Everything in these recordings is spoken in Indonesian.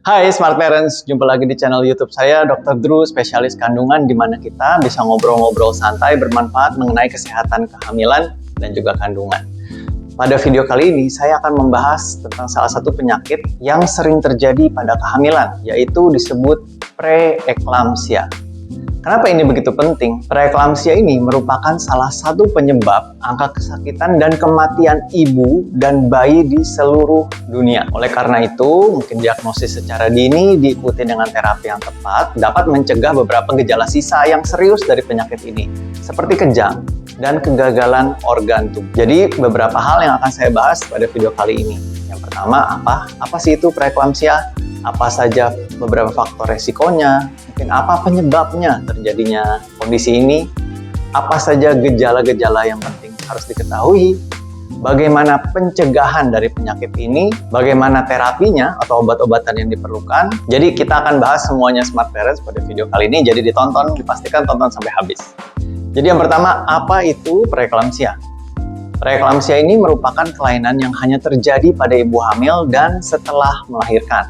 Hai Smart Parents, jumpa lagi di channel YouTube saya, Dr. Drew, spesialis kandungan, di mana kita bisa ngobrol-ngobrol santai bermanfaat mengenai kesehatan kehamilan dan juga kandungan. Pada video kali ini, saya akan membahas tentang salah satu penyakit yang sering terjadi pada kehamilan, yaitu disebut preeklamsia. Kenapa ini begitu penting? Preeklamsia ini merupakan salah satu penyebab angka kesakitan dan kematian ibu dan bayi di seluruh dunia. Oleh karena itu, mungkin diagnosis secara dini diikuti dengan terapi yang tepat dapat mencegah beberapa gejala sisa yang serius dari penyakit ini, seperti kejang dan kegagalan organ tubuh. Jadi, beberapa hal yang akan saya bahas pada video kali ini. Yang pertama, apa sih itu preeklamsia? Apa saja beberapa faktor resikonya, mungkin apa penyebabnya terjadinya kondisi ini, apa saja gejala-gejala yang penting harus diketahui, bagaimana pencegahan dari penyakit ini, bagaimana terapinya atau obat-obatan yang diperlukan. Jadi kita akan bahas semuanya Smart Parents pada video kali ini, jadi dipastikan tonton sampai habis. Jadi yang pertama, apa itu preeklamsia? Preeklamsia ini merupakan kelainan yang hanya terjadi pada ibu hamil dan setelah melahirkan.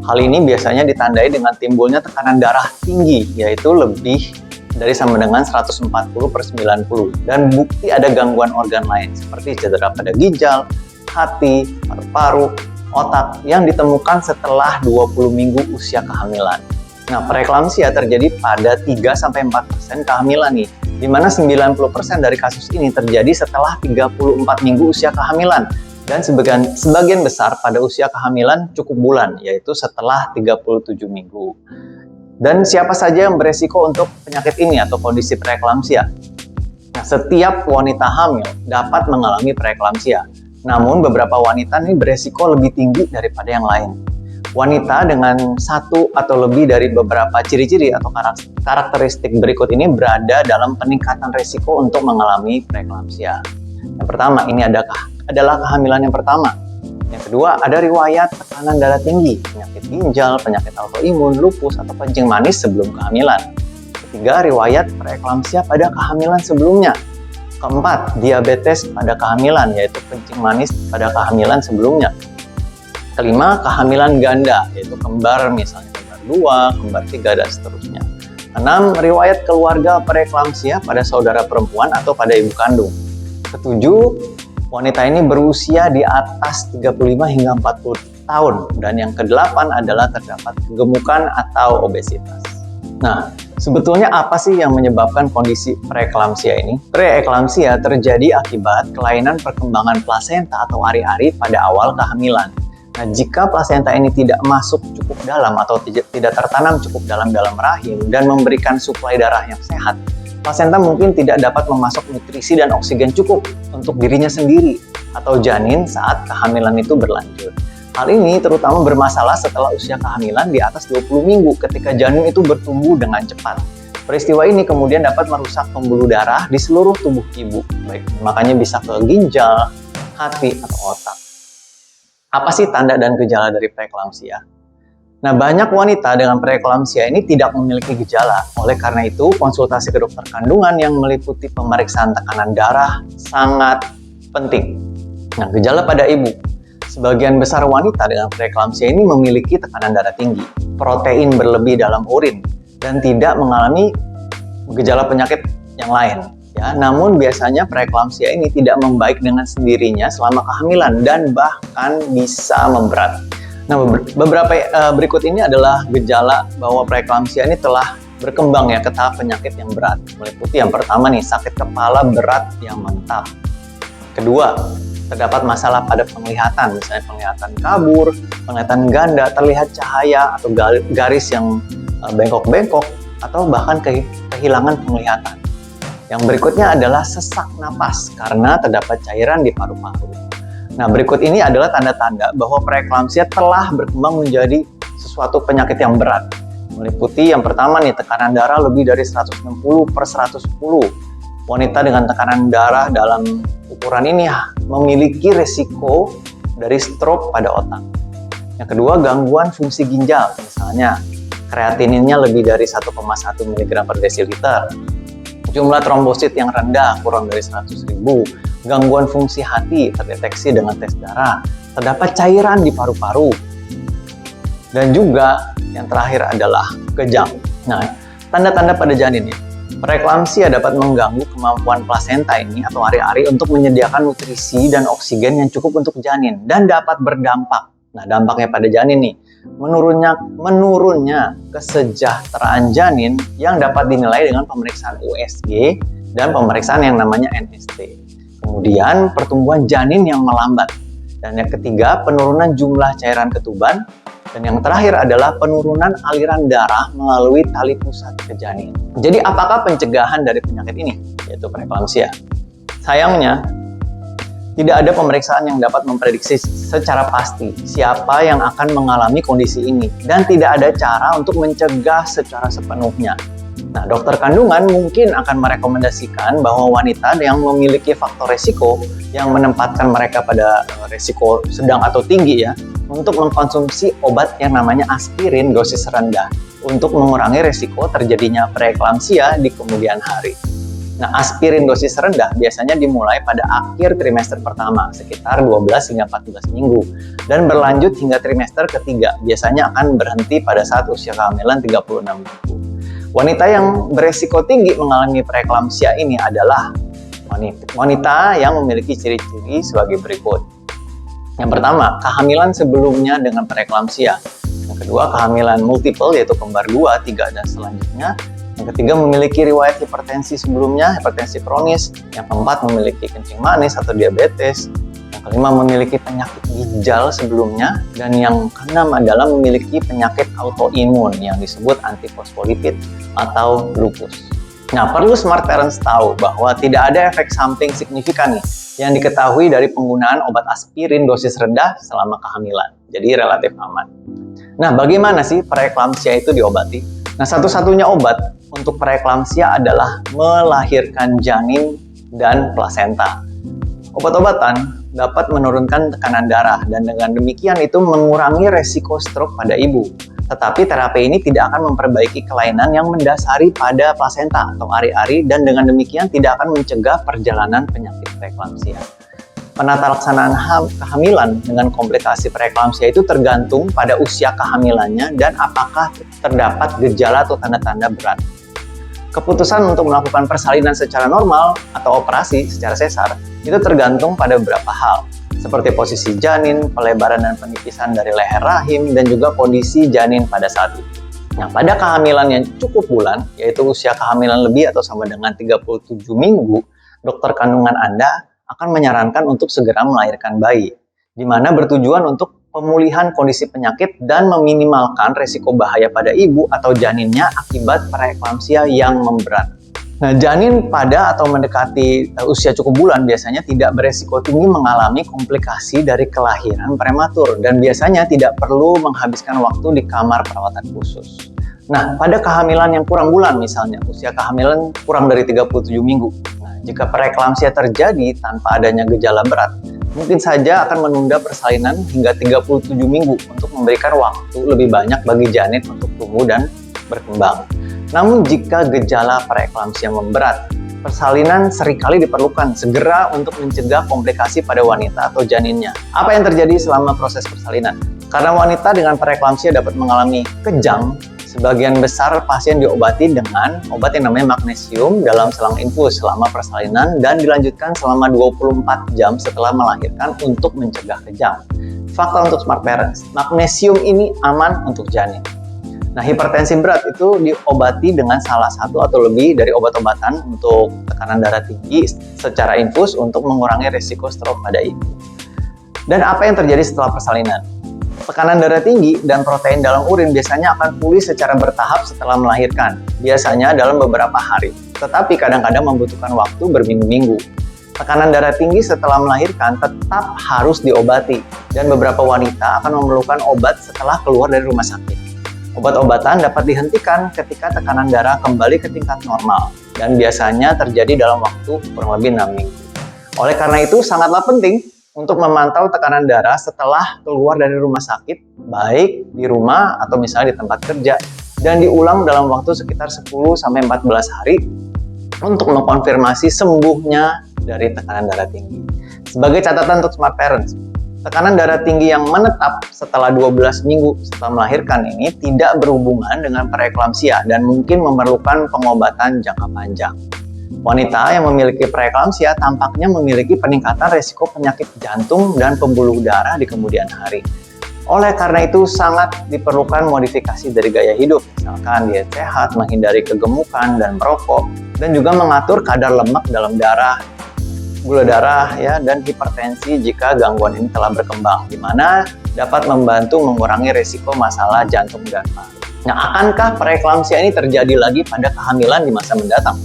Hal ini biasanya ditandai dengan timbulnya tekanan darah tinggi, yaitu lebih dari sama dengan 140/90, dan bukti ada gangguan organ lain seperti cedera pada ginjal, hati, paru-paru, otak yang ditemukan setelah 20 minggu usia kehamilan. Nah, preeklamsia terjadi pada 3-4% kehamilan nih, di mana 90% dari kasus ini terjadi setelah 34 minggu usia kehamilan. Dan sebagian besar pada usia kehamilan cukup bulan, yaitu setelah 37 minggu. Dan siapa saja yang beresiko untuk penyakit ini atau kondisi preeklamsia? Nah, setiap wanita hamil dapat mengalami preeklamsia. Namun beberapa wanita ini beresiko lebih tinggi daripada yang lain. Wanita dengan satu atau lebih dari beberapa ciri-ciri atau karakteristik berikut ini berada dalam peningkatan resiko untuk mengalami preeklamsia. Yang pertama, ini adalah kehamilan yang pertama. Yang kedua, ada riwayat tekanan darah tinggi, penyakit ginjal, penyakit autoimun, lupus, atau kencing manis sebelum kehamilan. Ketiga, riwayat preeklamsia pada kehamilan sebelumnya. Keempat, diabetes pada kehamilan, yaitu kencing manis pada kehamilan sebelumnya. Kelima, kehamilan ganda, yaitu kembar, misalnya kembar 2, kembar 3, dan seterusnya. 6, riwayat keluarga preeklamsia pada saudara perempuan atau pada ibu kandung. Ketujuh, wanita ini berusia di atas 35 hingga 40 tahun. Dan yang kedelapan adalah terdapat kegemukan atau obesitas. Nah, sebetulnya apa sih yang menyebabkan kondisi preeklamsia ini? Preeklamsia terjadi akibat kelainan perkembangan plasenta atau ari-ari pada awal kehamilan. Nah, jika plasenta ini tidak masuk cukup dalam atau tidak tertanam cukup dalam rahim dan memberikan suplai darah yang sehat, plasenta mungkin tidak dapat memasok nutrisi dan oksigen cukup untuk dirinya sendiri atau janin saat kehamilan itu berlanjut. Hal ini terutama bermasalah setelah usia kehamilan di atas 20 minggu ketika janin itu bertumbuh dengan cepat. Peristiwa ini kemudian dapat merusak pembuluh darah di seluruh tubuh ibu, makanya bisa ke ginjal, hati, atau otak. Apa sih tanda dan gejala dari preeklamsia? Nah, banyak wanita dengan preeklamsia ini tidak memiliki gejala. Oleh karena itu, konsultasi ke dokter kandungan yang meliputi pemeriksaan tekanan darah sangat penting. Nah, gejala pada ibu. Sebagian besar wanita dengan preeklamsia ini memiliki tekanan darah tinggi, protein berlebih dalam urin, dan tidak mengalami gejala penyakit yang lain. Ya, namun biasanya preeklamsia ini tidak membaik dengan sendirinya selama kehamilan dan bahkan bisa memberat. Nah, beberapa berikut ini adalah gejala bahwa preeklamsia ini telah berkembang ya ke tahap penyakit yang berat. Meliputi yang pertama nih, sakit kepala berat yang mentah. Kedua, terdapat masalah pada penglihatan, misalnya penglihatan kabur, penglihatan ganda, terlihat cahaya atau garis yang bengkok-bengkok, atau bahkan kehilangan penglihatan. Yang berikutnya adalah sesak napas karena terdapat cairan di paru-paru. Nah, berikut ini adalah tanda-tanda bahwa preeklamsia telah berkembang menjadi sesuatu penyakit yang berat. Meliputi yang pertama nih, tekanan darah lebih dari 160/110. Wanita dengan tekanan darah dalam ukuran ini memiliki resiko dari stroke pada otak. Yang kedua, gangguan fungsi ginjal, misalnya kreatininnya lebih dari 1,1 mg/dl. Jumlah trombosit yang rendah, kurang dari 100.000, gangguan fungsi hati terdeteksi dengan tes darah, terdapat cairan di paru-paru, Dan juga yang terakhir adalah kejang. Nah, tanda-tanda pada janin ya. Preeklamsia dapat mengganggu kemampuan plasenta ini atau ari-ari untuk menyediakan nutrisi dan oksigen yang cukup untuk janin dan dapat berdampak. Nah, dampaknya pada janin nih, menurunnya kesejahteraan janin yang dapat dinilai dengan pemeriksaan USG dan pemeriksaan yang namanya NST. Kemudian pertumbuhan janin yang melambat. Dan yang ketiga, penurunan jumlah cairan ketuban. Dan yang terakhir adalah penurunan aliran darah melalui tali pusat ke janin. Jadi apakah pencegahan dari penyakit ini, yaitu preeklamsia? Sayangnya, tidak ada pemeriksaan yang dapat memprediksi secara pasti siapa yang akan mengalami kondisi ini. Dan tidak ada cara untuk mencegah secara sepenuhnya. Nah, dokter kandungan mungkin akan merekomendasikan bahwa wanita yang memiliki faktor resiko yang menempatkan mereka pada resiko sedang atau tinggi ya, untuk mengkonsumsi obat yang namanya aspirin dosis rendah untuk mengurangi resiko terjadinya preeklamsia di kemudian hari. Nah, aspirin dosis rendah biasanya dimulai pada akhir trimester pertama, sekitar 12 hingga 14 minggu, dan berlanjut hingga trimester ketiga, biasanya akan berhenti pada saat usia kehamilan 36 minggu. Wanita yang beresiko tinggi mengalami preeklamsia ini adalah wanita yang memiliki ciri-ciri sebagai berikut. Yang pertama, kehamilan sebelumnya dengan preeklamsia. Yang kedua, kehamilan multiple, yaitu kembar 2, 3, dan selanjutnya. Yang ketiga, memiliki riwayat hipertensi sebelumnya, hipertensi kronis. Yang keempat, memiliki kencing manis atau diabetes. Yang kelima, memiliki penyakit ginjal sebelumnya. Dan yang keenam adalah memiliki penyakit autoimun yang disebut antifosfolipid atau lupus. Nah, perlu smart parents tahu bahwa tidak ada efek samping signifikan nih yang diketahui dari penggunaan obat aspirin dosis rendah selama kehamilan. Jadi relatif aman. Nah, bagaimana sih preeklamsia itu diobati? Nah, satu-satunya obat untuk preeklamsia adalah melahirkan janin dan plasenta. Obat-obatan dapat menurunkan tekanan darah dan dengan demikian itu mengurangi resiko stroke pada ibu. Tetapi terapi ini tidak akan memperbaiki kelainan yang mendasari pada plasenta atau ari-ari dan dengan demikian tidak akan mencegah perjalanan penyakit preeklamsia. Penata laksanaan kehamilan dengan komplikasi preeklamsia itu tergantung pada usia kehamilannya dan apakah terdapat gejala atau tanda-tanda berat. Keputusan untuk melakukan persalinan secara normal atau operasi secara sesar itu tergantung pada beberapa hal, seperti posisi janin, pelebaran dan penipisan dari leher rahim, dan juga kondisi janin pada saat itu. Nah, pada kehamilan yang cukup bulan, yaitu usia kehamilan lebih atau sama dengan 37 minggu, dokter kandungan Anda akan menyarankan untuk segera melahirkan bayi, di mana bertujuan untuk pemulihan kondisi penyakit dan meminimalkan resiko bahaya pada ibu atau janinnya akibat preeklamsia yang memberat. Nah, janin pada atau mendekati usia cukup bulan biasanya tidak beresiko tinggi mengalami komplikasi dari kelahiran prematur dan biasanya tidak perlu menghabiskan waktu di kamar perawatan khusus. Nah, pada kehamilan yang kurang bulan misalnya, usia kehamilan kurang dari 37 minggu. Nah, jika preeklamsia terjadi tanpa adanya gejala berat, mungkin saja akan menunda persalinan hingga 37 minggu untuk memberikan waktu lebih banyak bagi janin untuk tumbuh dan berkembang. Namun jika gejala preeklamsia memberat, persalinan seringkali diperlukan segera untuk mencegah komplikasi pada wanita atau janinnya. Apa yang terjadi selama proses persalinan? Karena wanita dengan preeklamsia dapat mengalami kejang, sebagian besar pasien diobati dengan obat yang namanya magnesium dalam selang infus selama persalinan dan dilanjutkan selama 24 jam setelah melahirkan untuk mencegah kejang. Fakta untuk smart parents, magnesium ini aman untuk janin. Nah, hipertensi berat itu diobati dengan salah satu atau lebih dari obat-obatan untuk tekanan darah tinggi secara infus untuk mengurangi risiko stroke pada ibu. Dan apa yang terjadi setelah persalinan? Tekanan darah tinggi dan protein dalam urin biasanya akan pulih secara bertahap setelah melahirkan, biasanya dalam beberapa hari, tetapi kadang-kadang membutuhkan waktu berminggu-minggu. Tekanan darah tinggi setelah melahirkan tetap harus diobati, dan beberapa wanita akan memerlukan obat setelah keluar dari rumah sakit. Obat-obatan dapat dihentikan ketika tekanan darah kembali ke tingkat normal dan biasanya terjadi dalam waktu kurang lebih 6 minggu. Oleh karena itu, sangatlah penting untuk memantau tekanan darah setelah keluar dari rumah sakit, baik di rumah atau misalnya di tempat kerja, dan diulang dalam waktu sekitar 10-14 hari untuk mengkonfirmasi sembuhnya dari tekanan darah tinggi. Sebagai catatan untuk smart parents, Tekanan darah tinggi yang menetap setelah 12 minggu setelah melahirkan ini tidak berhubungan dengan preeklamsia dan mungkin memerlukan pengobatan jangka panjang. Wanita yang memiliki preeklamsia tampaknya memiliki peningkatan risiko penyakit jantung dan pembuluh darah di kemudian hari. Oleh karena itu, sangat diperlukan modifikasi dari gaya hidup, misalkan diet sehat, menghindari kegemukan dan merokok, dan juga mengatur kadar lemak dalam darah, gula darah, dan hipertensi jika gangguan ini telah berkembang, di mana dapat membantu mengurangi risiko masalah jantung dan paru. Nah, akankah preeklamsia ini terjadi lagi pada kehamilan di masa mendatang?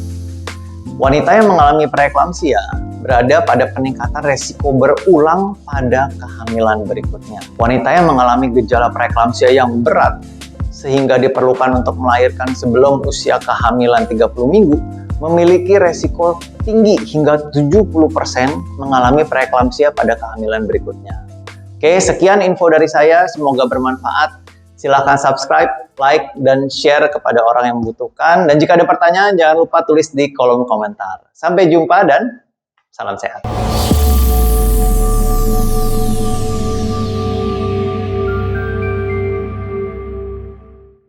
Wanita yang mengalami preeklamsia berada pada peningkatan risiko berulang pada kehamilan berikutnya. Wanita yang mengalami gejala preeklamsia yang berat sehingga diperlukan untuk melahirkan sebelum usia kehamilan 30 minggu memiliki resiko tinggi hingga 70% mengalami preeklamsia pada kehamilan berikutnya. Oke, sekian info dari saya, semoga bermanfaat. Silahkan subscribe, like, dan share kepada orang yang membutuhkan. Dan jika ada pertanyaan, jangan lupa tulis di kolom komentar. Sampai jumpa dan salam sehat.